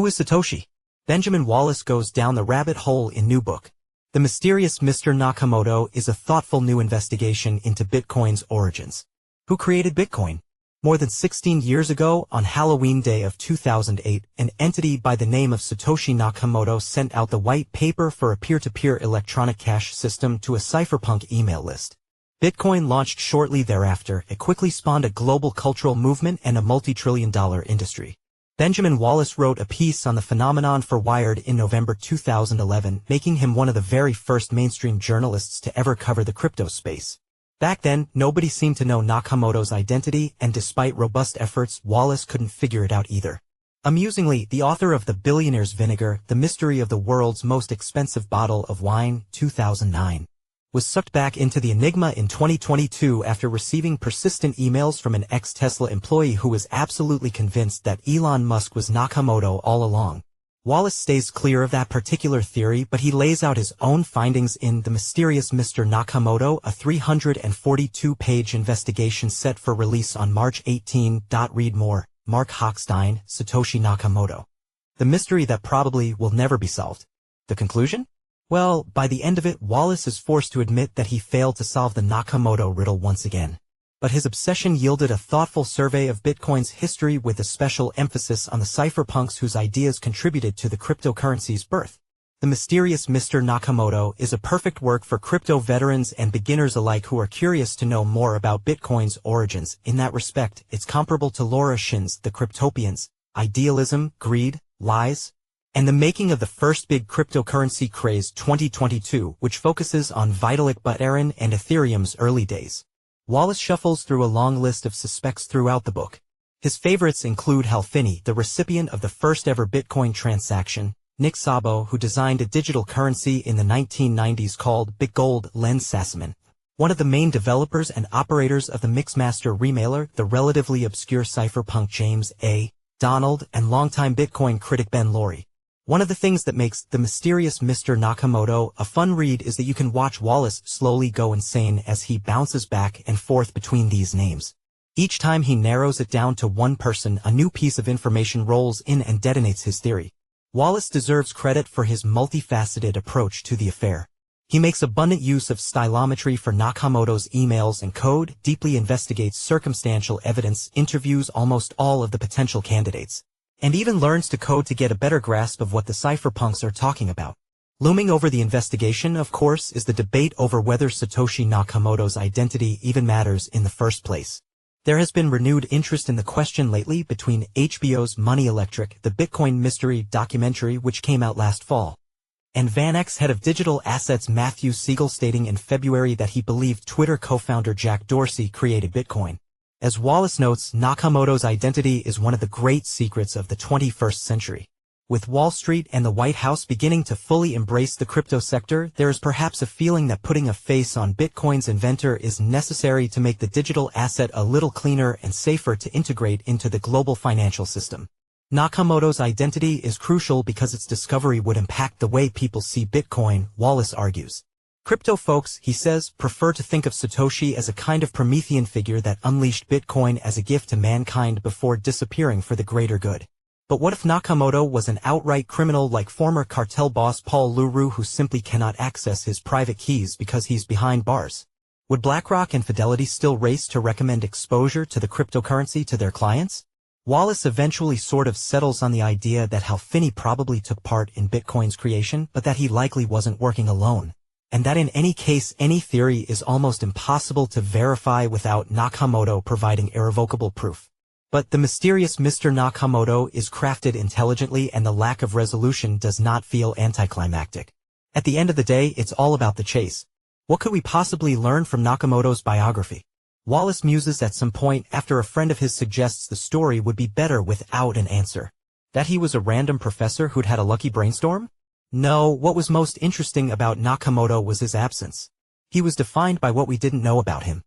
Who is Satoshi? Benjamin Wallace goes down the rabbit hole in new book. The Mysterious Mr. Nakamoto is a thoughtful new investigation into Bitcoin's origins. Who created Bitcoin? More than 16 years ago, on Halloween Day of 2008, an entity by the name of Satoshi Nakamoto sent out the white paper for a peer-to-peer electronic cash system to a cypherpunk email list. Bitcoin launched shortly thereafter. It quickly spawned a global cultural movement and a multi-trillion-dollar industry. Benjamin Wallace wrote a piece on the phenomenon for Wired in November 2011, making him one of the very first mainstream journalists to ever cover the crypto space. Back then, nobody seemed to know Nakamoto's identity, and despite robust efforts, Wallace couldn't figure it out either. Amusingly, the author of The Billionaire's Vinegar, The Mystery of the World's Most Expensive Bottle of Wine, 2009, was sucked back into the enigma in 2022 after receiving persistent emails from an ex-Tesla employee who was absolutely convinced that Elon Musk was Nakamoto all along. Wallace stays clear of that particular theory, but he lays out his own findings in The Mysterious Mr. Nakamoto, a 342-page investigation set for release on March 18. Read more. Mark Hochstein, Satoshi Nakamoto. The mystery that probably will never be solved. The conclusion? Well, by the end of it, Wallace is forced to admit that he failed to solve the Nakamoto riddle once again. But his obsession yielded a thoughtful survey of Bitcoin's history with a special emphasis on the cypherpunks whose ideas contributed to the cryptocurrency's birth. The Mysterious Mr. Nakamoto is a perfect work for crypto veterans and beginners alike who are curious to know more about Bitcoin's origins. In that respect, it's comparable to Laura Shin's The Cryptopians, Idealism, Greed, Lies, and the Making of the First Big Cryptocurrency Craze 2022, which focuses on Vitalik Buterin and Ethereum's early days. Wallace shuffles through a long list of suspects throughout the book. His favorites include Hal Finney, the recipient of the first ever Bitcoin transaction, Nick Szabo, who designed a digital currency in the 1990s called Bitgold, Len Sassaman, one of the main developers and operators of the Mixmaster remailer, the relatively obscure cypherpunk James A. Donald, and longtime Bitcoin critic Ben Laurie. One of the things that makes The Mysterious Mr. Nakamoto a fun read is that you can watch Wallace slowly go insane as he bounces back and forth between these names. Each time he narrows it down to one person, a new piece of information rolls in and detonates his theory. Wallace deserves credit for his multifaceted approach to the affair. He makes abundant use of stylometry for Nakamoto's emails and code, deeply investigates circumstantial evidence, interviews almost all of the potential candidates, and even learns to code to get a better grasp of what the cypherpunks are talking about. Looming over the investigation, of course, is the debate over whether Satoshi Nakamoto's identity even matters in the first place. There has been renewed interest in the question lately between HBO's Money Electric, the Bitcoin mystery documentary which came out last fall, and VanEck's head of digital assets Matthew Siegel stating in February that he believed Twitter co-founder Jack Dorsey created Bitcoin. As Wallace notes, Nakamoto's identity is one of the great secrets of the 21st century. With Wall Street and the White House beginning to fully embrace the crypto sector, there is perhaps a feeling that putting a face on Bitcoin's inventor is necessary to make the digital asset a little cleaner and safer to integrate into the global financial system. Nakamoto's identity is crucial because its discovery would impact the way people see Bitcoin, Wallace argues. Crypto folks, he says, prefer to think of Satoshi as a kind of Promethean figure that unleashed Bitcoin as a gift to mankind before disappearing for the greater good. But what if Nakamoto was an outright criminal like former cartel boss Paul Luru who simply cannot access his private keys because he's behind bars? Would BlackRock and Fidelity still race to recommend exposure to the cryptocurrency to their clients? Wallace eventually sort of settles on the idea that Hal Finney probably took part in Bitcoin's creation, but that he likely wasn't working alone, and that in any case any theory is almost impossible to verify without Nakamoto providing irrevocable proof. But The Mysterious Mr. Nakamoto is crafted intelligently and the lack of resolution does not feel anticlimactic. At the end of the day, it's all about the chase. What could we possibly learn from Nakamoto's biography? Wallace muses at some point after a friend of his suggests the story would be better without an answer. That he was a random professor who'd had a lucky brainstorm? No, what was most interesting about Nakamoto was his absence. He was defined by what we didn't know about him.